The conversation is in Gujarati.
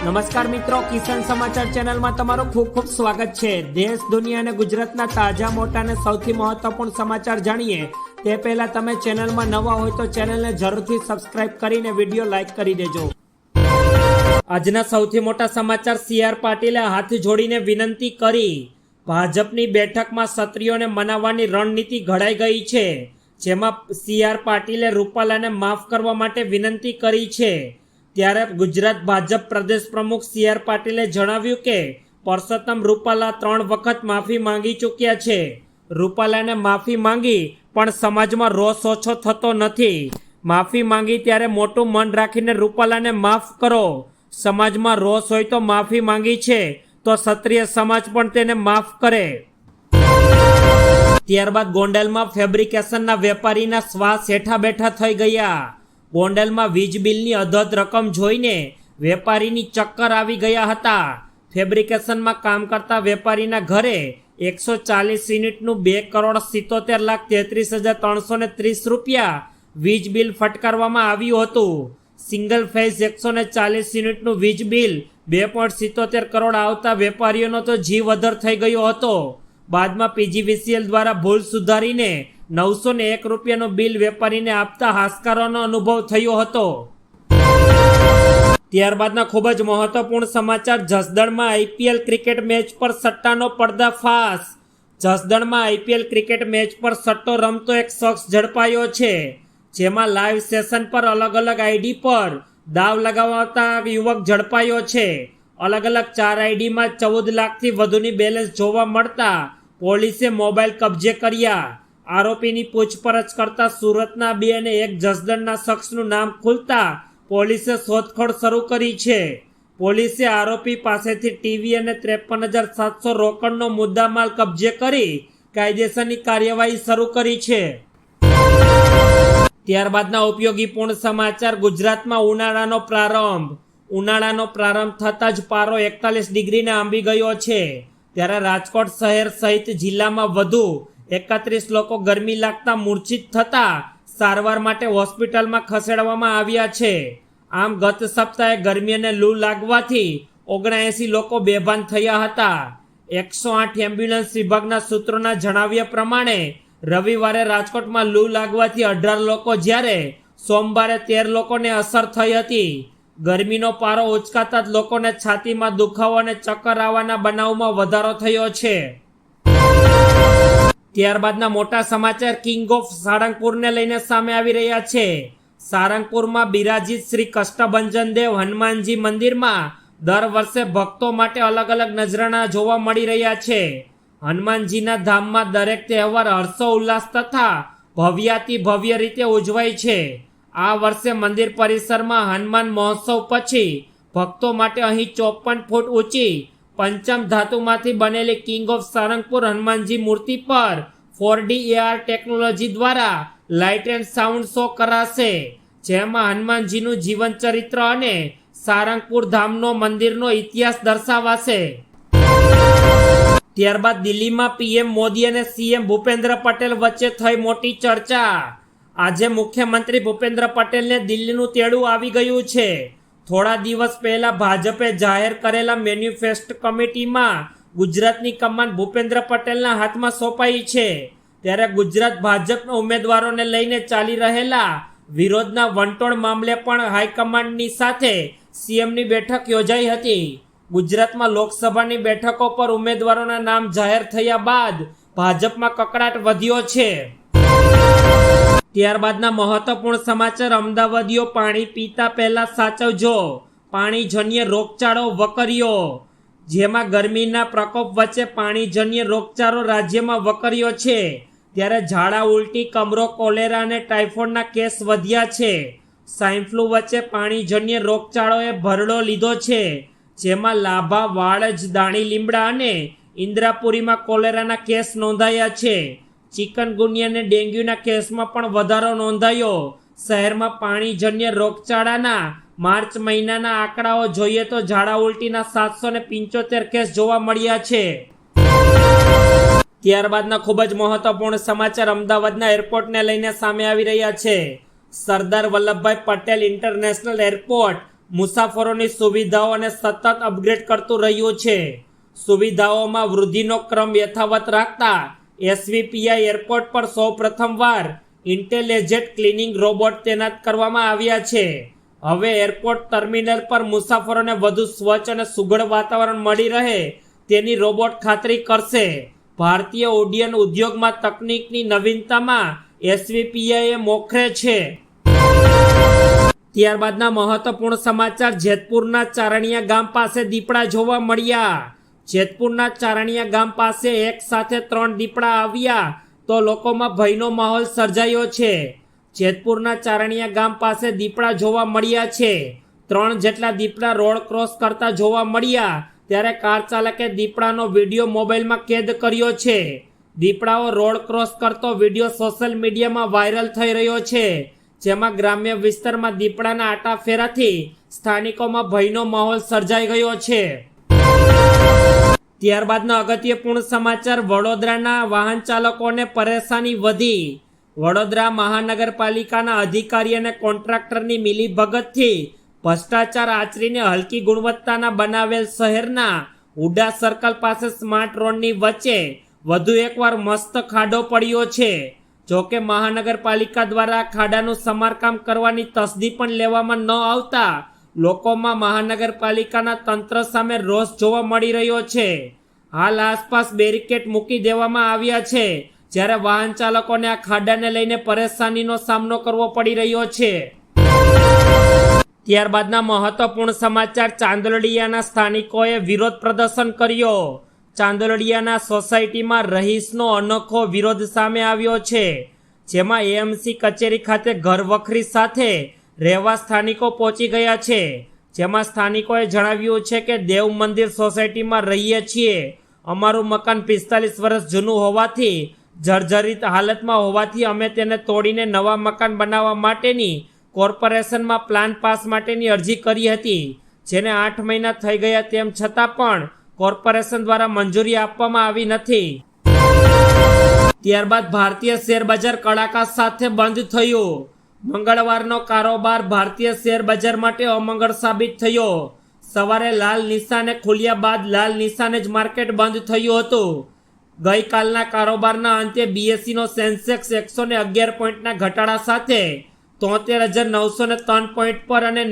નમસ્કાર મિત્રો, કિસાન સમાચાર ચેનલમાં તમારું ખૂબ ખૂબ સ્વાગત છે। દેશ, દુનિયા અને ગુજરાતના તાજા, મોટા અને સૌથી મહત્વપૂર્ણ સમાચાર જાણીએ તે પહેલા તમે ચેનલમાં નવા હોય તો ચેનલને જરૂરથી સબસ્ક્રાઇબ કરીને વિડીયો લાઈક કરી દેજો। આજના સૌથી મોટા સમાચાર। CR પાટીલે હાથ જોડીને વિનંતી કરી। ભાજપની બેઠકમાં ક્ષત્રિયોને મનાવવાની રણનીતિ ઘડાઈ ગઈ છે, જેમાં CR પાટીલે રૂપાલાને માફ કરવા માટે વિનંતી કરી છે। ત્યારે ગુજરાત ભાજપ પ્રદેશ પ્રમુખ CR પાટીલે જણાવ્યું કે પરસોત્તમ રૂપાલા 3 વખત માફી માંગી ચૂક્યા છે। રૂપાલાને માફી માંગી પણ સમાજમાં રોષ ઓછો થતો નથી। માફી માંગી ત્યારે મોટું મન રાખીને રૂપાલાને માફ કરો। સમાજમાં રોષ હોય તો માફી માંગી છે તો ક્ષત્રિય સમાજ પણ તેને માફ કરે। ત્યારબાદ ગોંડલમાં ફેબ્રિકેશનના વેપારીના શ્વાસ હેઠા બેઠા થઈ ગયા। ગોંડલમાં વીજ બિલની અધધ રકમ જોઈને વેપારીની ચક્કર આવી ગયા હતા। ફેબ્રિકેશનમાં કામ કરતા વેપારીના ઘરે 140 યુનિટનું 2,77,33,330 રૂપિયા વીજ બિલ ફટકારવામાં આવ્યું હતું। સિંગલ ફેઝ 140 યુનિટનું વીજ બિલ 2.77 કરોડ આવતા વેપારીઓનો તો જીવ અધર થઈ ગયો હતો। બાદમાં PGVCL દ્વારા ભૂલ સુધારીને 901 રૂપિયાનું બિલ વેપારીને આપતા હાશકારોનો અનુભવ થયો હતો। ત્યારબાદના ખૂબ જ મહત્વપૂર્ણ સમાચાર। જસદણમાં IPL ક્રિકેટ મેચ પર સટ્ટાનો પર્દાફાશ। જસદણમાં IPL ક્રિકેટ મેચ પર સટ્ટો રમતો એક શખ્સ ઝડપાયો છે, જેમાં લાઈવ સેશન પર અલગ અલગ આઈડી પર દાવ લગાવતા યુવક ઝડપાયો છે। અલગ અલગ 4 આઈડીમાં 14 લાખથી વધુની બેલેન્સ જોવા મળતા પોલીસે મોબાઈલ કબજે કર્યા। આરોપીની પૂછપરછ કરતા સુરતના 2 અને 1 જસદણના શખ્સનું નામ ખુલતા પોલીસે શોધખોળ શરૂ કરી છે। પોલીસે આરોપી પાસેથી ટીવી અને 53,700 રોકડનો મુદ્દામાલ કબજે કરી કાયદેસરની કાર્યવાહી શરૂ કરી છે। ત્યારબાદના ઉપયોગીપૂર્ણ સમાચાર। ગુજરાતમાં ઉનાળાનો પ્રારંભ થતાં જ પારો 41 ડિગ્રીને આંબી ગયો છે। ત્યારે રાજકોટ શહેર સહિત જિલ્લામાં વધુ 31 લોકો ગરમી લાગતા મૂર્છિત થતા સારવાર માટે હોસ્પિટલમાં ખસેડવામાં આવ્યા છે। આમ ગત સપ્તાહે ગરમી અને લૂ લાગવાથી 79 લોકો બેભાન થયા હતા। 108 એમ્બ્યુલન્સ વિભાગના સૂત્રોના જણાવ્યા પ્રમાણે રવિવારે રાજકોટમાં લૂ લાગવાથી 18 લોકો, જ્યારે સોમવારે 13 લોકોને અસર થઈ હતી। ગરમીનો પારો ઉચકાતા જ લોકોને છાતીમાં દુખાવો અને ચક્કર આવવાના બનાવમાં વધારો થયો છે। ત્યારબાદના મોટા સમાચાર। કિંગ ઓફ સાળંગપુરને લઈને સામે આવી રહ્યા છે। સાળંગપુરમાં બિરાજિત શ્રી કષ્ટભંજન દેવ હનુમાનજી મંદિરમાં દર વર્ષે ભક્તો માટે અલગ અલગ નજરાણા જોવા મળી રહ્યા છે। હનુમાનજીના ધામમાં દરેક તહેવાર હર્ષો ઉલ્લાસ તથા ભવ્યાતિ ભવ્ય રીતે ઉજવાય છે। આ વર્ષે મંદિર પરિસરમાં હનુમાન મહોત્સવ પછી ભક્તો માટે અહીં 54 ફૂટ ઊંચી પંચમ ધાતુમાંથી બનેલી કિંગ ઓફ સાળંગપુર હનુમાનજી મૂર્તિ પર 4D AR ટેકનોલોજી દ્વારા લાઇટ એન્ડ સાઉન્ડ શો કરાશે, જેમાં હનુમાનજીનું જીવન ચરિત્ર અને સાળંગપુર ધામનો મંદિરનો ઇતિહાસ દર્શાવાશે। ત્યારબાદ દિલ્હીમાં PM મોદી અને CM ભૂપેન્દ્ર પટેલ વચ્ચે થઈ મોટી ચર્ચા। આજે મુખ્યમંત્રી ભૂપેન્દ્ર પટેલને દિલ્હીનું તેડું આવી ગયું છે। થોડા દિવસ પહેલા ભાજપે જાહેર કરેલા મેન્યુફેસ્ટો કમિટીમાં ગુજરાતની કમાન ભૂપેન્દ્ર પટેલના હાથમાં સોંપાઈ છે। ત્યારે ગુજરાત ભાજપના ઉમેદવારોને લઈને ચાલી રહેલા વિરોધના વંટોળ મામલે પણ હાઈકમાન્ડની સાથે CMની બેઠક યોજાઈ હતી। ગુજરાતમાં લોકસભાની બેઠકો પર ઉમેદવારોના નામ જાહેર થયા બાદ ભાજપમાં કકળાટ વધ્યો છે। ત્યારબાદના મહત્વપૂર્ણ સમાચાર। અમદાવાદીઓ પાણી પીતા પહેલા સાચવજો, પાણીજન્ય રોગચાળો વકર્યો। જેમાં ગરમીના પ્રકોપ વચ્ચે પાણીજન્ય રોગચાળો રાજ્યમાં વકર્યો છે। ત્યારે ઝાડા ઉલટી, કમરો, કોલેરા અને ટાઇફોઇડના કેસ વધ્યા છે। સ્વાઇન ફ્લૂ વચ્ચે પાણીજન્ય રોગચાળોએ ભરડો લીધો છે, જેમાં લાભા, વાડજ, દાણી લીમડા અને ઇન્દ્રાપુરીમાં કોલેરાના કેસ નોંધાયા છે। ચિકનગુનિયા અને ડેન્ગ્યુના કેસમાં પણ વધારો નોંધાયો। શહેરમાં પાણીજન્ય રોગચાળાના માર્ચ મહિનાના આંકડાઓ જોઈએ તો ઝાડા ઉલટીના 775 કેસ જોવા મળ્યા છે। ત્યારબાદના ખૂબ જ મહત્વપૂર્ણ સમાચાર। અમદાવાદના એરપોર્ટને લઈને સામે આવી રહ્યા છે। સરદાર વલ્લભભાઈ પટેલ ઇન્ટરનેશનલ એરપોર્ટ મુસાફરોની સુવિધાઓને સતત અપગ્રેડ કરતું રહ્યું છે. સુવિધાઓમાં વૃદ્ધિનો ક્રમ યથાવત રાખતા એસવીપીઆઈ એરપોર્ટ પર સૌ પ્રથમવાર ઇન્ટેલિજન્ટ ક્લિનિંગ રોબોટ તૈનાત કરવામાં આવ્યા છે. હવે એરપોર્ટ ટર્મિનલ પર મુસાફરોને વધુ સ્વચ્છ અને સુઘડ વાતાવરણ મળી રહે તેની રોબોટ ખાતરી કરશે. ભારતીય ઉડ્ડયન ઉદ્યોગમાં તકનીકની નવીનતામાં એસવીપીઆઈ મોખરે છે. ત્યારબાદના મહત્વપૂર્ણ સમાચાર જેતપુરના ચારણિયા ગામ પાસે દીપડા જોવા મળ્યા. જેતપુરના ચારણિયા ગામ પાસે એક સાથે 3 દીપડા આવ્યા તો લોકોમાં ભયનો માહોલ સર્જાયો છે. જેતપુરના ચારણિયા ગામ પાસે દીપડા જોવા મળ્યા છે. 3 જેટલા દીપડા રોડ ક્રોસ કરતા જોવા મળ્યા ત્યારે કાર ચાલકે દીપડાનો વિડીયો મોબાઈલમાં કેદ કર્યો છે. દીપડાઓ રોડ ક્રોસ કરતો વિડીયો સોશિયલ મીડિયામાં વાયરલ થઈ રહ્યો છે, જેમાં ગ્રામ્ય વિસ્તારમાં દીપડાના આટાફેરાથી સ્થાનિકોમાં ભયનો માહોલ સર્જાઈ ગયો છે. ત્યારબાદના અગત્યપૂર્ણ સમાચાર વડોદરાના વાહન ચાલકોને પરેશાની વધી. વડોદરા મહાનગરપાલિકાના અધિકારી અને કોન્ટ્રાક્ટરની મિલીભગતથી ભ્રષ્ટાચાર આચરીને હલકી ગુણવત્તાના બનાવેલ શહેરના હુડા સર્કલ પાસે સ્માર્ટ રોડની વચ્ચે વધુ એકવાર મસ્ત ખાડો પડ્યો છે. જોકે મહાનગરપાલિકા દ્વારા ખાડાનું સમારકામ કરવાની તસદી પણ લેવામાં ન આવતા લોકોમાં મહાનગરપાલિકાના તંત્ર સામે રોષ જોવા મળી રહ્યો છે. હાલ આસપાસ બેરિકેડ મૂકી દેવામાં આવ્યા છે, જ્યારે વાહન ચાલકોને આ ખાડાને લઈને પરેશાનીનો સામનો કરવો પડી રહ્યો છે. ત્યારબાદના મહત્વપૂર્ણ સમાચાર ચાંદોડિયાના સ્થાનિકોએ વિરોધ પ્રદર્શન કર્યો. ચાંદોડિયાના સોસાયટીમાં રહીશનો અનોખો વિરોધ સામે આવ્યો છે, જેમાં એએમસી કચેરી ખાતે ઘરવખરી સાથે રહેવા સ્થાનિકો પહોંચી ગયા છે. જેમાં સ્થાનિકોએ જણાવ્યું છે કે દેવ મંદિર સોસાયટીમાં રહીએ છીએ. અમારું મકાન 45 વર્ષ જૂનું હોવાથી જર્જરિત હાલતમાં હોવાથી અમે તેને તોડીને નવા મકાન બનાવવા માટેની કોર્પોરેશનમાં પ્લાન પાસ માટેની અરજી કરી હતી, જેને 8 મહિના થઈ ગયા તેમ છતાં પણ કોર્પોરેશન દ્વારા મંજૂરી આપવામાં આવી નથી. ત્યારબાદ ભારતીય શેર બજાર કડાકા સાથે બંધ થયું. મંગળવારનો કારોબાર ભારતીય શેર બજાર માટે અમંગળ સાબિત થયો. સવારે લાલ નિશાને ખુલ્યા બાદ લાલ નિશાને જ માર્કેટ બંધ થયું હતું. ગઈકાલના કારોબારના અંતે બીએસસીનો સેન્સેક્સ 111 પોઈન્ટના ઘટાડા સાથે 73,903 પોઈન્ટ પર અને